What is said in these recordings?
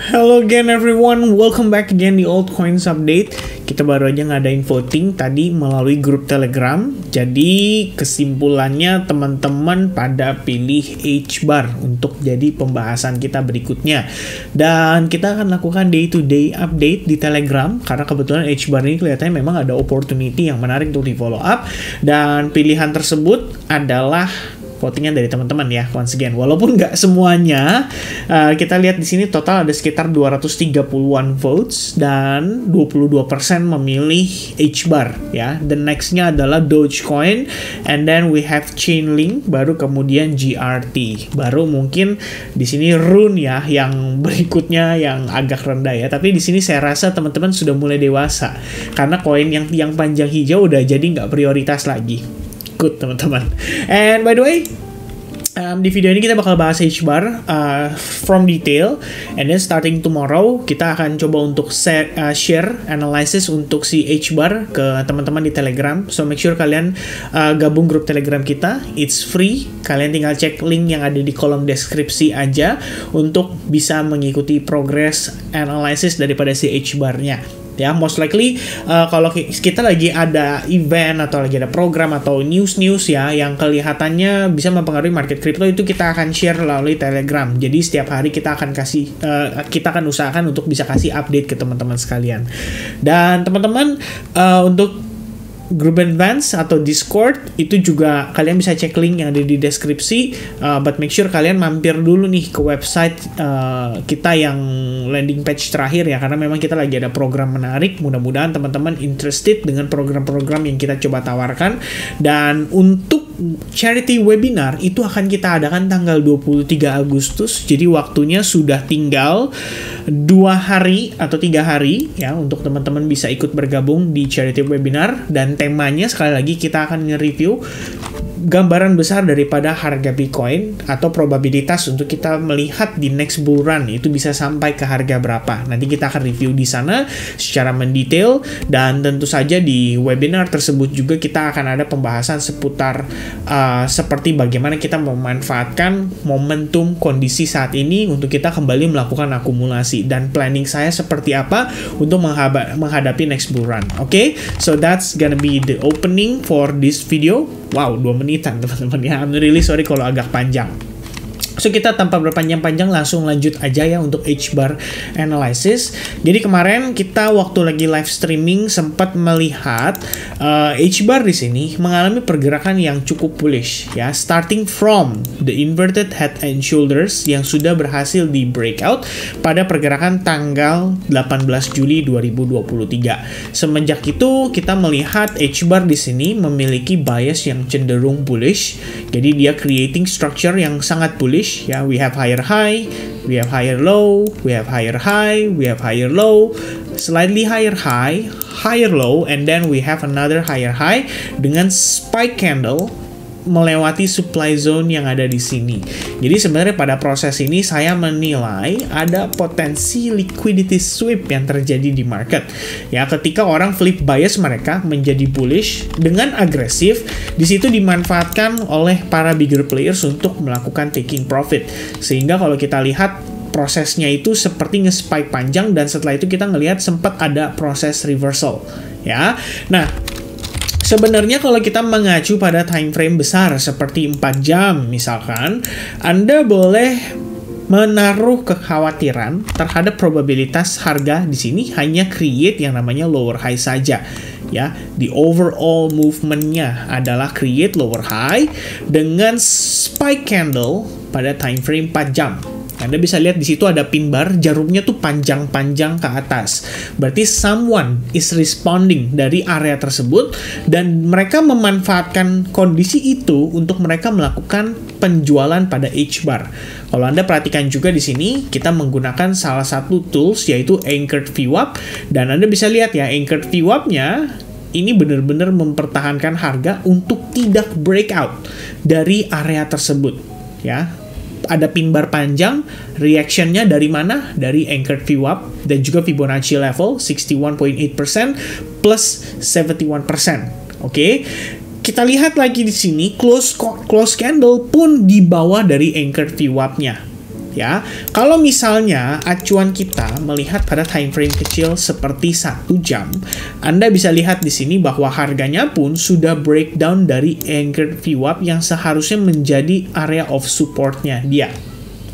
Hello again everyone, welcome back again di Altcoins Update. Kita baru aja ngadain voting tadi melalui grup Telegram. Jadi kesimpulannya teman-teman pada pilih H-bar untuk jadi pembahasan kita berikutnya. Dan kita akan lakukan day to day update di Telegram karena kebetulan H-bar ini kelihatannya memang ada opportunity yang menarik untuk di follow up. Dan pilihan tersebut adalah votingnya dari teman-teman ya, once again. Walaupun nggak semuanya, kita lihat di sini total ada sekitar 230-an votes dan 22% memilih H-bar ya. The next-nya adalah Dogecoin, and then we have Chainlink, baru kemudian GRT. Baru mungkin di sini Rune ya, yang berikutnya yang agak rendah ya. Tapi di sini saya rasa teman-teman sudah mulai dewasa karena koin yang panjang hijau udah jadi nggak prioritas lagi. Good teman-teman. And by the way, di video ini kita bakal bahas H-bar from detail, and then starting tomorrow kita akan coba untuk share analysis untuk si H-bar ke teman-teman di Telegram. So make sure kalian gabung grup Telegram kita, it's free. Kalian tinggal cek link yang ada di kolom deskripsi aja untuk bisa mengikuti progress analysis daripada si H-bar-nya. Ya, most likely kalau kita lagi ada event atau lagi ada program atau news ya yang kelihatannya bisa mempengaruhi market crypto, itu kita akan share melalui Telegram. Jadi setiap hari kita akan usahakan untuk bisa kasih update ke teman-teman sekalian. Dan teman-teman untuk grup advance atau Discord itu juga kalian bisa cek link yang ada di deskripsi, but make sure kalian mampir dulu nih ke website kita yang landing page terakhir ya, karena memang kita lagi ada program menarik. Mudah-mudahan teman-teman interested dengan program-program yang kita coba tawarkan. Dan untuk charity webinar itu akan kita adakan tanggal 23 Agustus. Jadi waktunya sudah tinggal 2 hari atau 3 hari ya untuk teman-teman bisa ikut bergabung di charity webinar. Dan temanya sekali lagi kita akan nge-review gambaran besar daripada harga Bitcoin atau probabilitas untuk kita melihat di next bull run itu bisa sampai ke harga berapa. Nanti kita akan review di sana secara mendetail, dan tentu saja di webinar tersebut juga kita akan ada pembahasan seputar seperti bagaimana kita memanfaatkan momentum kondisi saat ini untuk kita kembali melakukan akumulasi, dan planning saya seperti apa untuk menghadapi next bull run. Okay? So that's gonna be the opening for this video. Wow, 2 menitan teman-teman ya. I'm really sorry kalau agak panjang. So kita tanpa berpanjang-panjang langsung lanjut aja ya untuk H-bar analysis. Jadi kemarin kita waktu lagi live streaming sempat melihat H-bar di sini mengalami pergerakan yang cukup bullish ya, starting from the inverted head and shoulders yang sudah berhasil di breakout pada pergerakan tanggal 18 Juli 2023. Semenjak itu kita melihat H-bar di sini memiliki bias yang cenderung bullish. Jadi dia creating structure yang sangat bullish. Ya, we have higher high, we have higher low, we have higher high, we have higher low, slightly higher high, higher low, and then we have another higher high dengan spike candle melewati supply zone yang ada di sini. Jadi sebenarnya pada proses ini saya menilai ada potensi liquidity sweep yang terjadi di market. Ya, ketika orang flip bias mereka menjadi bullish dengan agresif, di situ dimanfaatkan oleh para bigger players untuk melakukan taking profit. Sehingga kalau kita lihat prosesnya itu seperti nge-spike panjang, dan setelah itu kita ngelihat sempat ada proses reversal. Ya. Nah, sebenarnya kalau kita mengacu pada time frame besar seperti 4 jam misalkan, Anda boleh menaruh kekhawatiran terhadap probabilitas harga di sini hanya create yang namanya lower high saja. Ya, the overall movement-nya adalah create lower high dengan spike candle pada time frame 4 jam. Anda bisa lihat di situ ada pin bar, jarumnya tuh panjang-panjang ke atas. Berarti someone is responding dari area tersebut, dan mereka memanfaatkan kondisi itu untuk mereka melakukan penjualan pada H-bar. Kalau Anda perhatikan juga di sini, kita menggunakan salah satu tools yaitu Anchored VWAP, dan Anda bisa lihat ya, Anchored VWAP-nya ini benar-benar mempertahankan harga untuk tidak breakout dari area tersebut ya. Ada pin bar panjang, reactionnya dari mana? Dari Anchored VWAP dan juga Fibonacci level 61.8% plus 71%. Oke. Kita lihat lagi di sini close candle pun di bawah dari Anchored VWAP-nya. ya. Kalau misalnya acuan kita melihat pada time frame kecil seperti 1 jam, Anda bisa lihat di sini bahwa harganya pun sudah breakdown dari anchored VWAP yang seharusnya menjadi area of supportnya dia.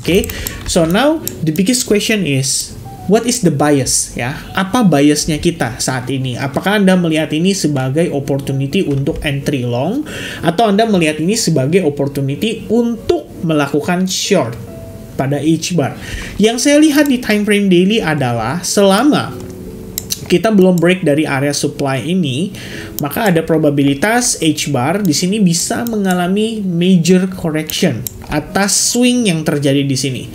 Oke, so now the biggest question is, what is the bias ya? Apa biasnya kita saat ini? Apakah Anda melihat ini sebagai opportunity untuk entry long, atau Anda melihat ini sebagai opportunity untuk melakukan short pada H-bar? Yang saya lihat di time frame daily adalah selama kita belum break dari area supply ini, maka ada probabilitas H-bar di sini bisa mengalami major correction atas swing yang terjadi di sini.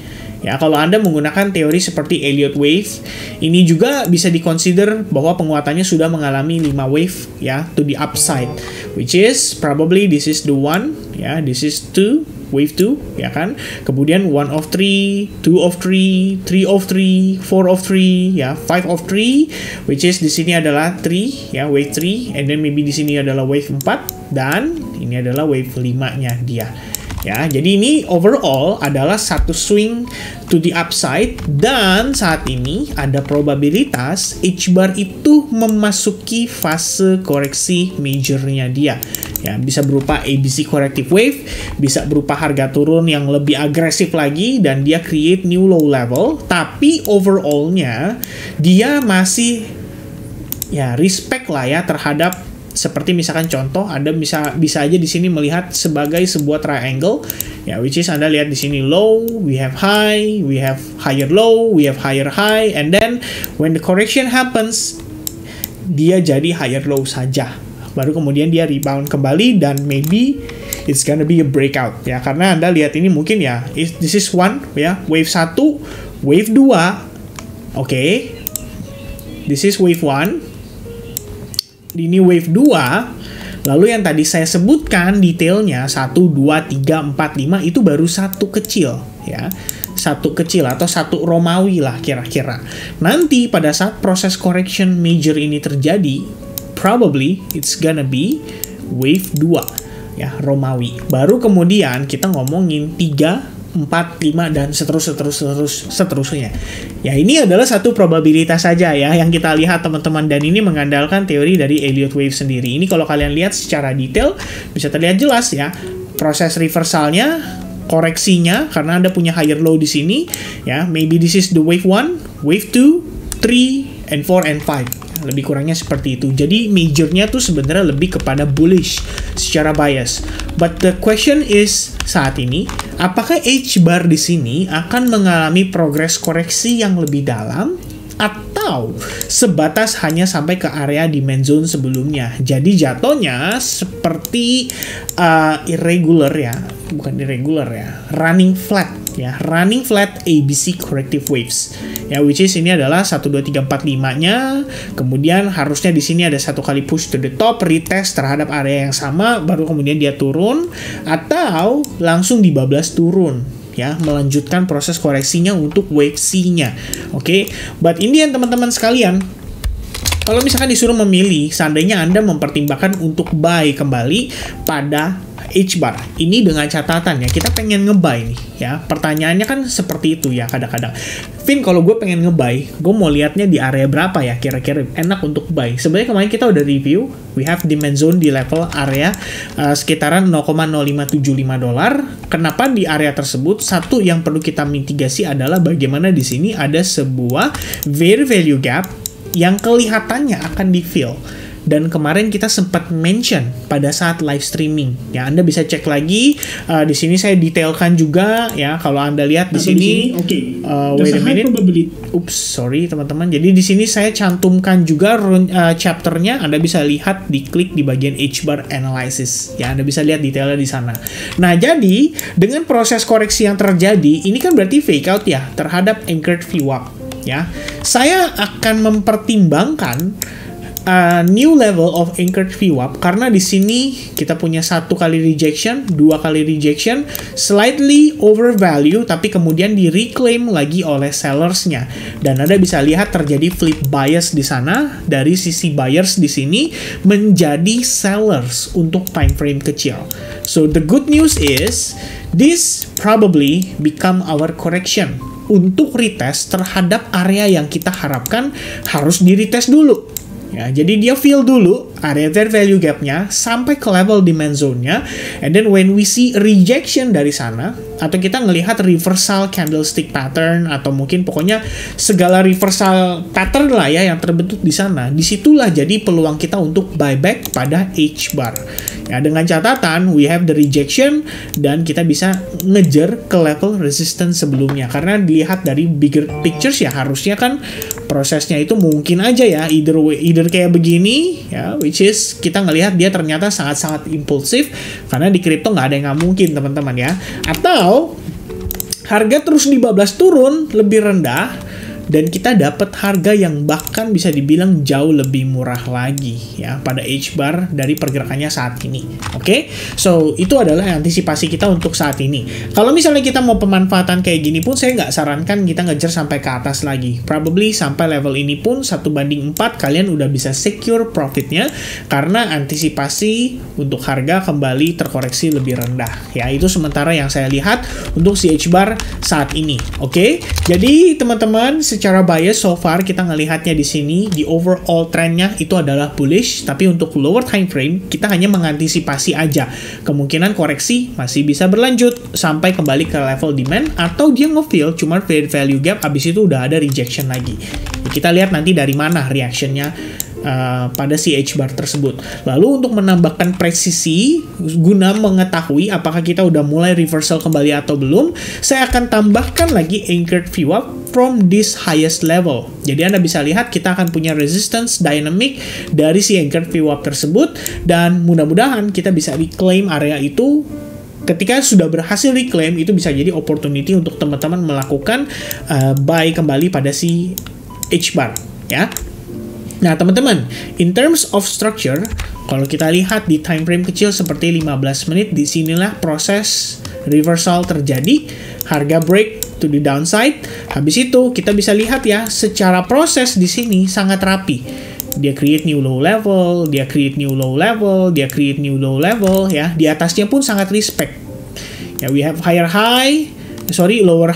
Ya, kalau Anda menggunakan teori seperti Elliott Wave, ini juga bisa dikonsider bahwa penguatannya sudah mengalami 5 wave ya to the upside, which is probably this is the one ya, this is 2, wave 2 ya kan. Kemudian 1 of 3, 2 of 3, 3 of 3, 4 of 3 ya, 5 of 3, which is di sini adalah 3 ya, wave 3, and then maybe di sini adalah wave 4, dan ini adalah wave 5-nya dia. Ya, jadi ini overall adalah satu swing to the upside, dan saat ini ada probabilitas H-bar itu memasuki fase koreksi majornya dia. Ya, bisa berupa ABC corrective wave, bisa berupa harga turun yang lebih agresif lagi dan dia create new low level, tapi overallnya dia masih ya respect lah ya terhadap, seperti misalkan contoh, Anda bisa aja di sini melihat sebagai sebuah triangle ya, which is Anda lihat di sini low, we have high, we have higher low, we have higher high, and then when the correction happens dia jadi higher low saja, baru kemudian dia rebound kembali dan maybe it's gonna be a breakout ya, karena Anda lihat ini mungkin ya, this is one ya, wave 1, wave 2, oke, this is wave 1, ini wave 2, lalu yang tadi saya sebutkan detailnya 1, 2, 3, 4, 5 itu baru satu kecil ya, satu kecil atau satu Romawi lah kira-kira. Nanti pada saat proses correction major ini terjadi, probably it's gonna be wave 2 ya, Romawi. Baru kemudian kita ngomongin 3, 4, 5, dan seterusnya. Ya, ini adalah satu probabilitas saja ya yang kita lihat teman-teman, dan ini mengandalkan teori dari Elliott Wave sendiri. Ini kalau kalian lihat secara detail bisa terlihat jelas ya proses reversalnya, koreksinya, karena Anda punya higher low di sini ya. Maybe this is the wave 1, wave 2, 3, and 4 and 5. Lebih kurangnya seperti itu. Jadi majornya tuh sebenarnya lebih kepada bullish secara bias. But the question is saat ini, apakah H-bar di sini akan mengalami progres koreksi yang lebih dalam, atau sebatas hanya sampai ke area demand zone sebelumnya? Jadi jatuhnya seperti irregular ya, bukan irregular ya, running flat ya, running flat ABC corrective waves ya, which is ini adalah 1, 2, 3, 4, 5-nya. Kemudian harusnya di sini ada satu kali push to the top, retest terhadap area yang sama, baru kemudian dia turun, atau langsung dibablas turun ya, melanjutkan proses koreksinya untuk wave C-nya. Oke, but in the end teman-teman sekalian, kalau misalkan disuruh memilih, seandainya Anda mempertimbangkan untuk buy kembali pada H-bar ini dengan catatan ya, kita pengen nge-buy nih ya. Pertanyaannya kan seperti itu ya kadang-kadang. Vin, kalau gue pengen nge-buy, gue mau lihatnya di area berapa ya kira-kira enak untuk buy? Sebenarnya kemarin kita udah review, we have demand zone di level area sekitaran $0,0575. Kenapa di area tersebut? Satu yang perlu kita mitigasi adalah bagaimana di sini ada sebuah fair value gap yang kelihatannya akan di-fill. Dan kemarin kita sempat mention pada saat live streaming. Ya, Anda bisa cek lagi. Di sini saya detailkan juga ya. Kalau Anda lihat di sini, wait a minute. Oops, sorry teman-teman. Jadi di sini saya cantumkan juga chapternya. Anda bisa lihat, diklik di bagian H-bar analysis. Ya, Anda bisa lihat detailnya di sana. Nah, jadi dengan proses koreksi yang terjadi, ini kan berarti fake out ya terhadap anchored VWAP. Ya, saya akan mempertimbangkan new level of anchored VWAP karena di sini kita punya 1 kali rejection, 2 kali rejection, slightly overvalue tapi kemudian di reclaim lagi oleh sellersnya. Dan Anda bisa lihat terjadi flip bias di sana dari sisi buyers di sini menjadi sellers untuk time frame kecil. So the good news is this probably become our correction untuk retest terhadap area yang kita harapkan harus di retest dulu. Ya, jadi dia fill dulu area fair value gap-nya sampai ke level demand zone-nya, and then when we see rejection dari sana, atau kita ngelihat reversal candlestick pattern, atau mungkin pokoknya segala reversal pattern lah ya yang terbentuk di sana, disitulah jadi peluang kita untuk buyback pada H-bar. Ya, dengan catatan we have the rejection dan kita bisa ngejar ke level resistance sebelumnya, karena dilihat dari bigger pictures ya harusnya kan prosesnya itu mungkin aja ya either kayak begini ya, which is kita ngelihat dia ternyata sangat-sangat impulsif karena di kripto nggak ada yang nggak mungkin teman-teman ya, atau harga terus dibablas turun lebih rendah dan kita dapat harga yang bahkan bisa dibilang jauh lebih murah lagi ya pada H-bar dari pergerakannya saat ini. Oke, so itu adalah antisipasi kita untuk saat ini. Kalau misalnya kita mau pemanfaatan kayak gini pun saya nggak sarankan kita ngejar sampai ke atas lagi. Probably sampai level ini pun 1/4 kalian udah bisa secure profitnya karena antisipasi untuk harga kembali terkoreksi lebih rendah. Ya, itu sementara yang saya lihat untuk si H-bar saat ini. Oke, jadi teman-teman secara bias so far kita ngelihatnya di sini di overall trendnya itu adalah bullish, tapi untuk lower time frame kita hanya mengantisipasi aja kemungkinan koreksi masih bisa berlanjut sampai kembali ke level demand atau dia nge-fill cuma fair value gap abis itu udah ada rejection lagi. Kita lihat nanti dari mana reactionnya pada si H-bar tersebut. Lalu untuk menambahkan presisi guna mengetahui apakah kita udah mulai reversal kembali atau belum, saya akan tambahkan lagi anchored VWAP from this highest level. Jadi Anda bisa lihat kita akan punya resistance dynamic dari si anchored VWAP tersebut dan mudah-mudahan kita bisa reclaim area itu. Ketika sudah berhasil reclaim, itu bisa jadi opportunity untuk teman-teman melakukan buy kembali pada si H-bar ya. Nah teman-teman, in terms of structure, kalau kita lihat di time frame kecil seperti 15 menit, disinilah proses reversal terjadi, harga break to the downside. Habis itu kita bisa lihat ya, secara proses di sini sangat rapi. Dia create new low level, dia create new low level, dia create new low level ya. Di atasnya pun sangat respect. Ya, we have lower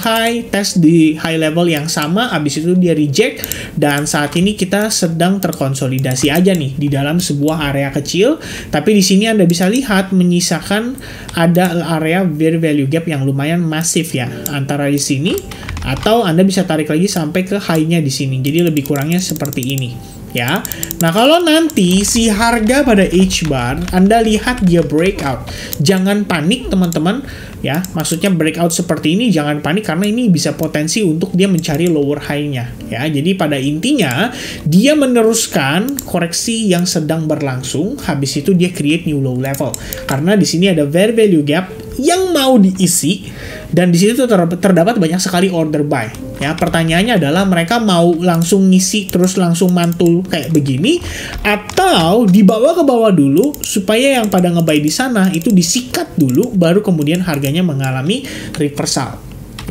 high, test di high level yang sama, habis itu dia reject, dan saat ini kita sedang terkonsolidasi aja nih di dalam sebuah area kecil, tapi di sini Anda bisa lihat menyisakan ada area fair value gap yang lumayan masif ya, antara di sini, atau Anda bisa tarik lagi sampai ke high-nya di sini, jadi lebih kurangnya seperti ini. Ya, nah kalau nanti si harga pada H-bar Anda lihat dia breakout, jangan panik teman-teman ya, maksudnya breakout seperti ini jangan panik karena ini bisa potensi untuk dia mencari lower high-nya ya. Jadi pada intinya dia meneruskan koreksi yang sedang berlangsung, habis itu dia create new low level karena di sini ada fair value gap yang mau diisi dan di situ terdapat banyak sekali order buy. Ya, pertanyaannya adalah mereka mau langsung ngisi terus langsung mantul kayak begini atau dibawa ke bawah dulu supaya yang pada nge-buy di sana itu disikat dulu baru kemudian harganya mengalami reversal.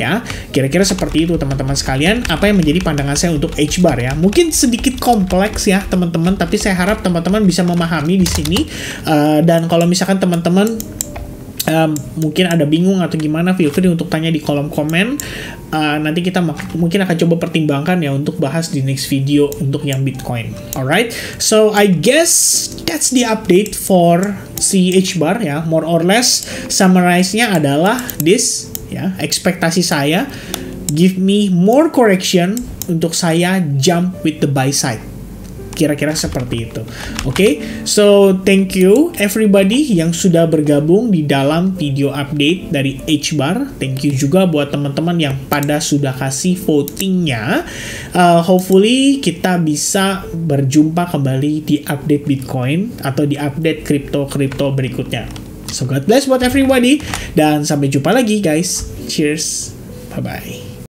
Ya, kira-kira seperti itu teman-teman sekalian, apa yang menjadi pandangan saya untuk H-bar ya. Mungkin sedikit kompleks ya teman-teman, tapi saya harap teman-teman bisa memahami di sini. Dan kalau misalkan teman-teman mungkin ada bingung atau gimana, feel free untuk tanya di kolom komen. Nanti kita mungkin akan coba pertimbangkan ya untuk bahas di next video untuk yang Bitcoin. Alright, so I guess that's the update for si H-bar ya. More or less summarize-nya adalah this ya, ekspektasi saya give me more correction untuk saya jump with the buy side. Kira-kira seperti itu. Oke, so thank you everybody yang sudah bergabung di dalam video update dari H-bar. Thank you juga buat teman-teman yang pada sudah kasih votingnya. Hopefully kita bisa berjumpa kembali di update Bitcoin atau di update kripto berikutnya. So God bless buat everybody dan sampai jumpa lagi guys. Cheers. Bye-bye.